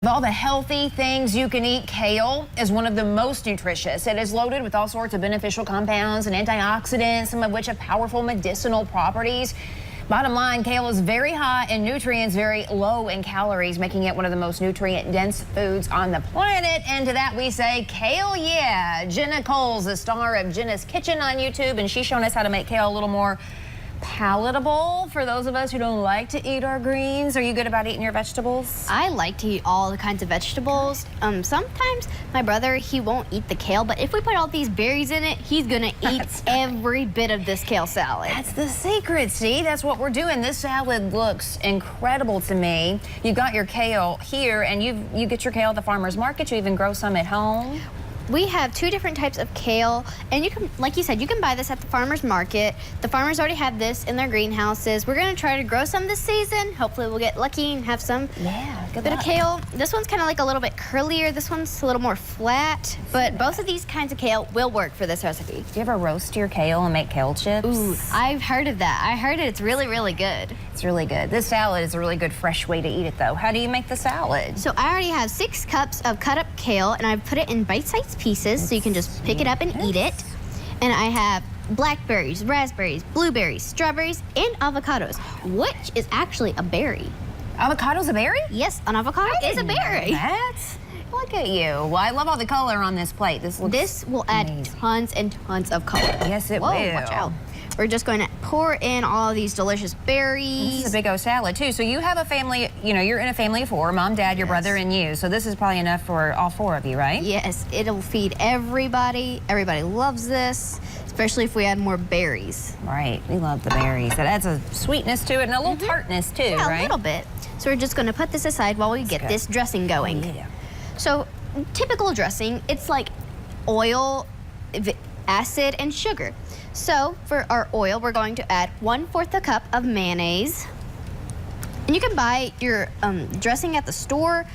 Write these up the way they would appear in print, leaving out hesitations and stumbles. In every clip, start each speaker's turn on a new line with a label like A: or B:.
A: Of all the healthy things you can eat, kale is one of the most nutritious. It is loaded with all sorts of beneficial compounds and antioxidants, some of which have powerful medicinal properties. Bottom line, kale is very high in nutrients, very low in calories, making it one of the most nutrient-dense foods on the planet. And to that we say, kale, yeah. Jenna Cole's the star of Jenna's Kitchen on YouTube, and she's shown us how to make kale a little more palatable for those of us who don't like to eat our greens. Are you good about eating your vegetables?
B: I like to eat all the kinds of vegetables. Sometimes my brother, he won't eat the kale, but if we put all these berries in it, he's gonna eat every bit of this kale salad.
A: That's the secret, see? That's what we're doing. This salad looks incredible to me. You've got your kale here, and you get your kale at the farmer's market. You even grow some at home.
B: We have two different types of kale, and you can, like you said, you can buy this at the farmer's market. The farmers already have this in their greenhouses. We're gonna try to grow some this season. Hopefully we'll get lucky and have some bit of kale. This one's kind of like a little bit curlier. This one's a little more flat, but both of these kinds of kale will work for this recipe.
A: Do you ever roast your kale and make kale chips?
B: Ooh, I've heard of that. I heard it's really, really good.
A: It's really good. This salad is a really good fresh way to eat it, though. How do you make the salad?
B: So I already have 6 cups of cut up kale, and I've put it in bite-sized pieces, so you can just pick it up and eat it. And I have blackberries, raspberries, blueberries, strawberries, and avocados, which is actually a berry.
A: Avocado's a berry?
B: Yes, an avocado is a berry.
A: Look at you. Well, I love all the color on this plate. This
B: will add
A: amazing.
B: tons and tons of color.
A: Yes, it will.
B: Watch out. We're just going to pour in all of these delicious berries.
A: This is a big old salad, too. So you have a family, you know, you're in a family of 4, mom, dad, your brother, and you. So this is probably enough for all 4 of you, right?
B: Yes, it'll feed everybody. Everybody loves this, especially if we add more berries.
A: Right, we love the berries. It adds a sweetness to it and a little tartness, too,
B: yeah,
A: right?
B: A little bit. So we're just going to put this aside while we get this dressing going.
A: Oh, yeah.
B: So typical dressing, it's like oil, acid, and sugar. So for our oil, we're going to add 1/4 a cup of mayonnaise. And you can buy your dressing at the store,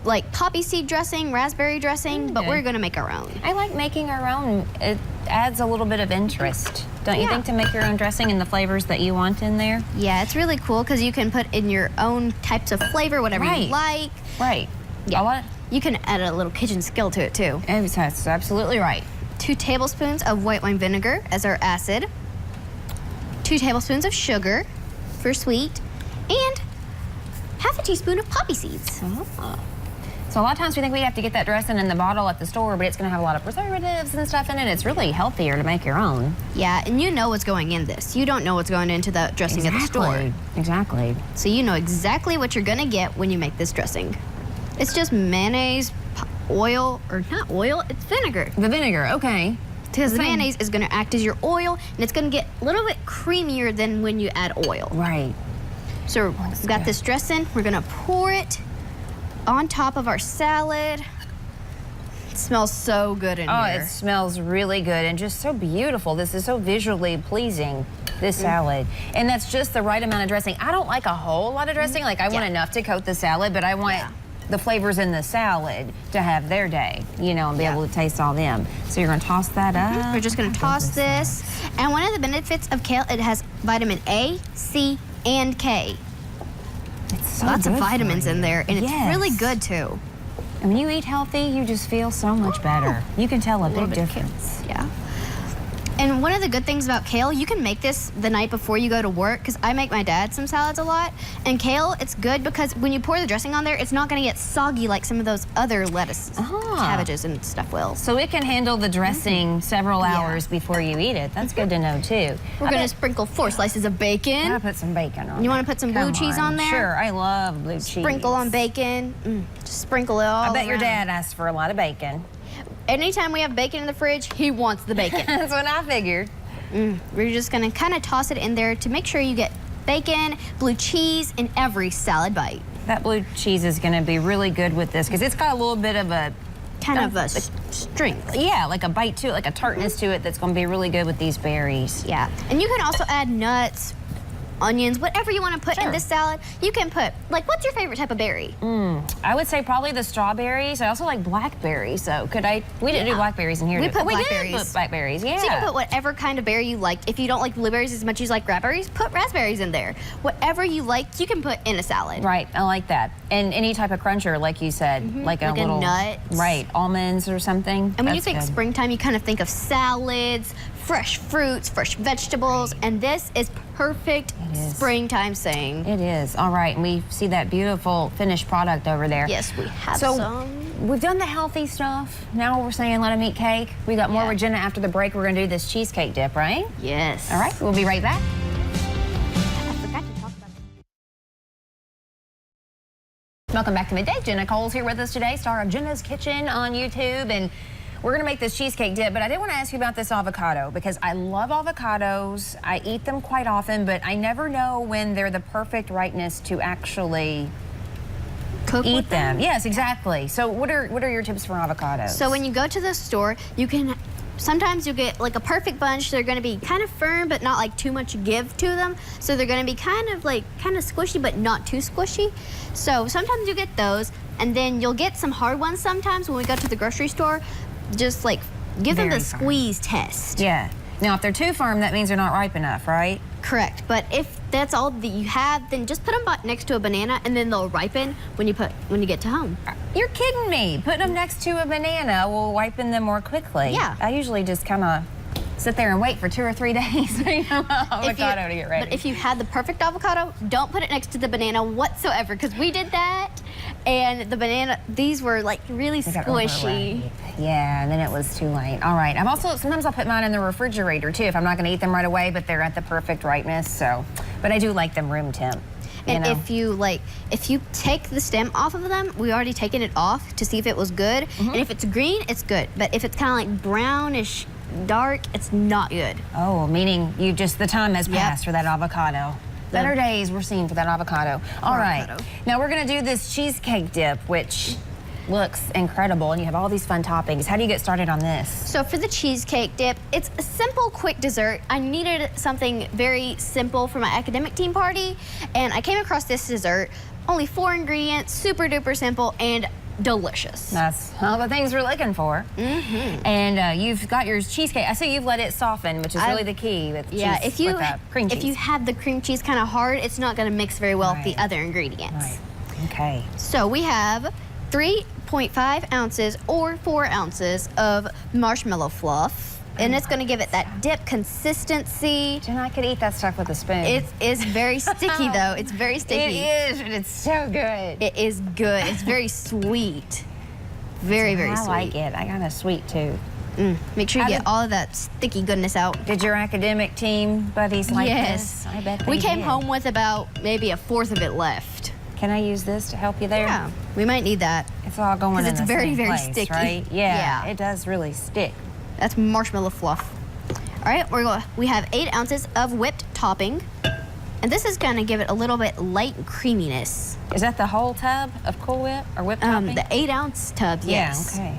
B: like poppy seed dressing, raspberry dressing, but we're gonna make our own.
A: I like making our own. It adds a little bit of interest, don't you think, to make your own dressing and the flavors that you want in there?
B: Yeah, it's really cool because you can put in your own types of flavor, whatever you like.
A: Right.
B: Yeah. You can add a little kitchen skill to it too.
A: That's absolutely right.
B: 2 tablespoons of white wine vinegar as our acid, 2 tablespoons of sugar for sweet, and 1/2 teaspoon of poppy seeds.
A: So a lot of times we think we have to get that dressing in the bottle at the store, but it's going to have a lot of preservatives and stuff in it. It's really healthier to make your own.
B: Yeah, and you know what's going in this. You don't know what's going into the dressing at the store.
A: Exactly.
B: So you know exactly what you're going to get when you make this dressing. It's just mayonnaise, oil, or not oil, it's vinegar.
A: The vinegar, okay.
B: Because the mayonnaise is going to act as your oil, and it's going to get a little bit creamier than when you add oil.
A: Right.
B: So we've got this dressing. We're going to pour it on top of our salad. It smells so good in here.
A: Oh, it smells really good and just so beautiful. This is so visually pleasing, this salad. And that's just the right amount of dressing. I don't like a whole lot of dressing. Like, I want enough to coat the salad, but I want the flavors in the salad to have their day, you know, and be able to taste all them. So you're going to toss that up.
B: We're just going to toss this. And one of the benefits of kale, it has vitamin A, C, and K.
A: It's so
B: Lots of
A: good
B: vitamins in there, and it's really good too.
A: And when you eat healthy, you just feel so much better. You can tell a big difference.
B: Yeah. And one of the good things about kale, you can make this the night before you go to work, because I make my dad some salads a lot. And kale, it's good because when you pour the dressing on there, it's not going to get soggy like some of those other lettuces, cabbages and stuff will.
A: So it can handle the dressing several hours before you eat it. That's good to know, too.
B: We're going to sprinkle 4 slices of bacon.
A: I'm going to put some bacon on.
B: You want to put some blue cheese on there?
A: Sure, I love blue cheese.
B: Sprinkle on bacon. Just sprinkle it all
A: I bet
B: around.
A: your dad asked for a lot of bacon.
B: Anytime we have bacon in the fridge, he wants the bacon.
A: That's what I figured.
B: We're just gonna kind of toss it in there to make sure you get bacon, blue cheese in every salad bite.
A: That blue cheese is gonna be really good with this because it's got a little bit of a
B: kind of a strength.
A: Yeah, like a bite to it, like a tartness to it that's gonna be really good with these berries.
B: Yeah, and you can also add nuts, onions, whatever you want to put in
A: Sure.
B: this salad. You can put, like, what's your favorite type of berry?
A: I would say probably the strawberries. I also like blackberries. So could I? We didn't do blackberries in here.
B: We
A: did
B: put
A: we?
B: blackberries.
A: Did put blackberries. Yeah.
B: So you can put whatever kind of berry you like. If you don't like blueberries as much as you like raspberries, put raspberries in there. Whatever you like, you can put in a salad.
A: Right, I like that. And any type of cruncher, like you said, like a
B: Like a
A: little
B: nut.
A: right, almonds or something.
B: And when you
A: That's
B: think
A: good.
B: springtime, you kind of think of salads, fresh fruits, fresh vegetables, and this is perfect
A: is.
B: springtime saying.
A: It is. All right, and we see that beautiful finished product over there.
B: Yes, we have
A: So
B: some.
A: we've done the healthy stuff. Now we're saying let them eat cake. We got more
B: Yeah.
A: with Jenna after the break. We're gonna do this cheesecake dip, right?
B: Yes.
A: All right, we'll be right back.
B: I forgot to talk about
A: Welcome back to Midday. Jenna Cole's here with us today, star of Jenna's Kitchen on YouTube, and we're gonna make this cheesecake dip, but I did want to ask you about this avocado because I love avocados. I eat them quite often, but I never know when they're the perfect rightness to actually
B: cook
A: eat
B: with
A: them. Yes, exactly. So what are your tips for avocados?
B: So when you go to the store, you can, sometimes you get like a perfect bunch. They're gonna be kind of firm, but not like too much give to them. So they're gonna be kind of squishy, but not too squishy. So sometimes you get those, and then you'll get some hard ones sometimes when we go to the grocery store. Just like give them
A: Very
B: the
A: firm.
B: squeeze test.
A: Yeah. Now, if they're too firm, that means they're not ripe enough, right?
B: Correct. But if that's all that you have, then just put them next to a banana, and then they'll ripen when you get to home.
A: You're kidding me. Putting them next to a banana will ripen them more quickly.
B: Yeah.
A: I usually just kind of sit there and wait for 2 or 3 days for avocado to get ready.
B: But if you had the perfect avocado, don't put it next to the banana whatsoever, because we did that, and the banana, these were like really
A: They got
B: squishy.
A: overripe. Yeah, and then it was too late. All right. Sometimes I'll put mine in the refrigerator too if I'm not going to eat them right away, but they're at the perfect ripeness. So, but I do like them room temp.
B: And
A: you know?
B: if you take the stem off of them, we already taken it off to see if it was good. And if it's green, it's good. But if it's kind of like brownish, dark, it's not good.
A: Oh, meaning the time has
B: Yep.
A: passed for that avocado. Better days we're seeing for that avocado. All right.
B: Avocado.
A: Now we're going to do this cheesecake dip, which looks incredible, and you have all these fun toppings. How do you get started on this?
B: So for the cheesecake dip, it's a simple, quick dessert. I needed something very simple for my academic team party, and I came across this dessert. Only 4 ingredients, super duper simple, and delicious.
A: That's all the things we're looking for. And you've got your cheesecake. I see you've let it soften, which is really the key with
B: Yeah,
A: cheese,
B: if you
A: with that cream cheese.
B: if you have the cream cheese kind of hard, it's not going to mix very well with the
A: Right.
B: other ingredients.
A: Right. Okay.
B: So we have 3.5 ounces or 4 ounces of marshmallow fluff. And it's going to give it that dip consistency.
A: Jenna, I could eat that stuff with a spoon.
B: It is very sticky, though. It's very sticky.
A: It is, but it's so good.
B: It is good. It's very sweet. Very, very
A: I
B: sweet.
A: like it. I got a sweet tooth.
B: Make sure you get all of that sticky goodness out.
A: Did your academic team buddies like
B: Yes.
A: this? I bet they
B: We came
A: did.
B: home with about maybe a fourth of it left.
A: Can I use this to help you there?
B: Yeah, we might need that.
A: It's all going in
B: 'Cause it's
A: the
B: very,
A: same
B: very
A: place,
B: sticky.
A: right? Yeah,
B: Yeah.
A: it does really stick.
B: That's marshmallow fluff. All right, we have 8 ounces of whipped topping. And this is gonna give it a little bit light creaminess.
A: Is that the whole tub of Cool Whip or whipped topping?
B: The 8-ounce tub, yes.
A: Yeah, okay.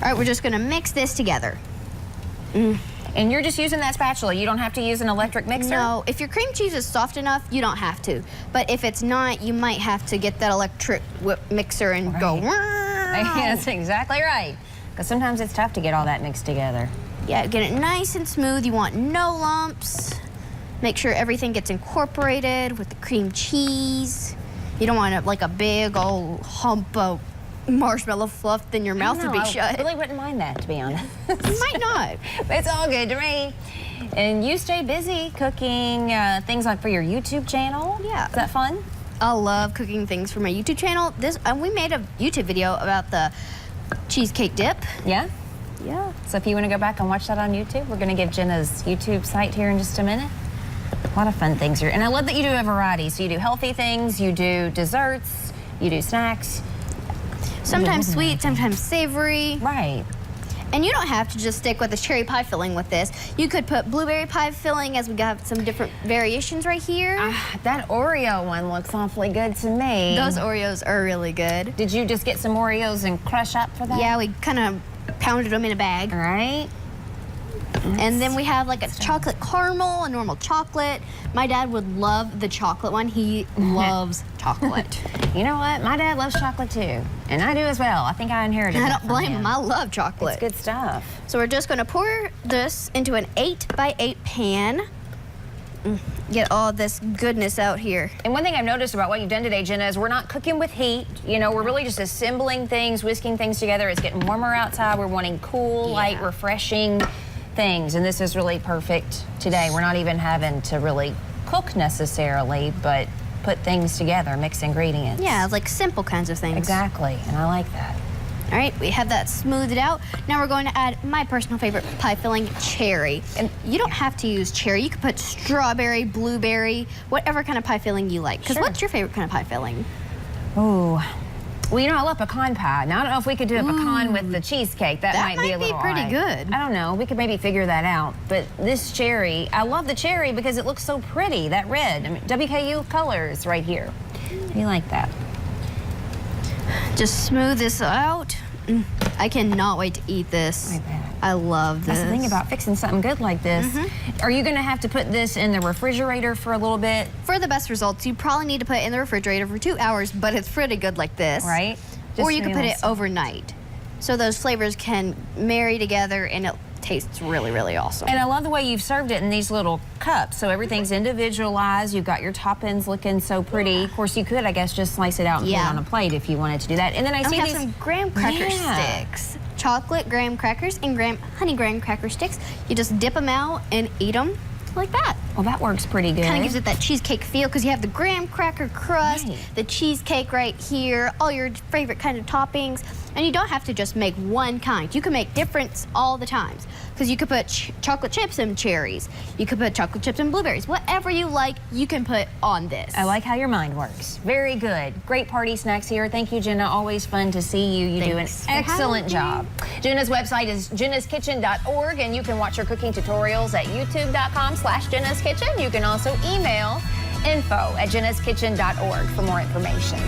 B: All right, we're just gonna mix this together.
A: And you're just using that spatula. You don't have to use an electric mixer?
B: No, if your cream cheese is soft enough, you don't have to. But if it's not, you might have to get that electric whip mixer and go.
A: That's exactly right. Because sometimes it's tough to get all that mixed together.
B: Yeah, get it nice and smooth. You want no lumps. Make sure everything gets incorporated with the cream cheese. You don't want like a big old hump of marshmallow fluff, then your mouth would be shut.
A: I really wouldn't mind that, to be honest.
B: You might not.
A: It's all good to me. And you stay busy cooking things like for your YouTube channel.
B: Yeah.
A: Is that fun?
B: I love cooking things for my YouTube channel. We made a YouTube video about the cheesecake dip.
A: Yeah?
B: Yeah.
A: So if you want to go back and watch that on YouTube, we're going to give Jenna's YouTube site here in just a minute. A lot of fun things here. And I love that you do a variety. So you do healthy things, you do desserts, you do snacks.
B: Sometimes sweet, sometimes savory.
A: Right.
B: And you don't have to just stick with the cherry pie filling with this. You could put blueberry pie filling, as we got some different variations right here.
A: That Oreo one looks awfully good to me.
B: Those Oreos are really good.
A: Did you just get some Oreos and crush up for that?
B: Yeah, we kind of pounded them in a bag.
A: All right.
B: And then we have like a chocolate caramel, a normal chocolate. My dad would love the chocolate one. He loves chocolate.
A: You know what? My dad loves chocolate too. And I do as well. I think I inherited
B: I
A: that
B: don't
A: from
B: blame him. I love chocolate.
A: It's good stuff.
B: So we're just gonna pour this into an 8x8 pan. Get all this goodness out here.
A: And one thing I've noticed about what you've done today, Jenna, is we're not cooking with heat. You know, we're really just assembling things, whisking things together. It's getting warmer outside. We're wanting cool, light, refreshing things. And this is really perfect today. We're not even having to really cook necessarily, but put things together, mix ingredients.
B: Yeah, like simple kinds of things.
A: Exactly, and I like that.
B: All right, we have that smoothed out. Now we're going to add my personal favorite pie filling, cherry. And you don't have to use cherry. You could put strawberry, blueberry, whatever kind of pie filling you like. Because what's your favorite kind of pie filling?
A: Ooh. Well, you know, I love pecan pie. Now, I don't know if we could do a pecan with the cheesecake. That might be a little
B: pretty
A: odd.
B: good.
A: I don't know. We could maybe figure that out. But this cherry, I love the cherry because it looks so pretty, that red. I mean, WKU colors right here. You like that?
B: Just smooth this out. I cannot wait to eat this. I love this.
A: That's the thing about fixing something good like this. Are you going to have to put this in the refrigerator for a little bit?
B: For the best results, you probably need to put it in the refrigerator for 2 hours, but it's pretty good like this.
A: Right.
B: Or you can put it overnight. So those flavors can marry together and it tastes really, really awesome.
A: And I love the way you've served it in these little cups. So everything's individualized. You've got your toppings looking so pretty. Of course, you could, I guess, just slice it out and put it on a plate if you wanted to do that. And then I see
B: have
A: these
B: some graham cracker sticks. Chocolate graham crackers and honey graham cracker sticks. You just dip them out and eat them like that.
A: Well, that works pretty good.
B: Kind of gives it that cheesecake feel because you have the graham cracker crust, the cheesecake right here, all your favorite kind of toppings. And you don't have to just make one kind. You can make different all the times. Because you could put chocolate chips and cherries. You could put chocolate chips and blueberries. Whatever you like, you can put on this.
A: I like how your mind works. Very good. Great party snacks here. Thank you, Jenna. Always fun to see you. You do an excellent job. Jenna's website is jennaskitchen.org, and you can watch her cooking tutorials at youtube.com/jennaskitchen. You can also email info@jennaskitchen.org for more information.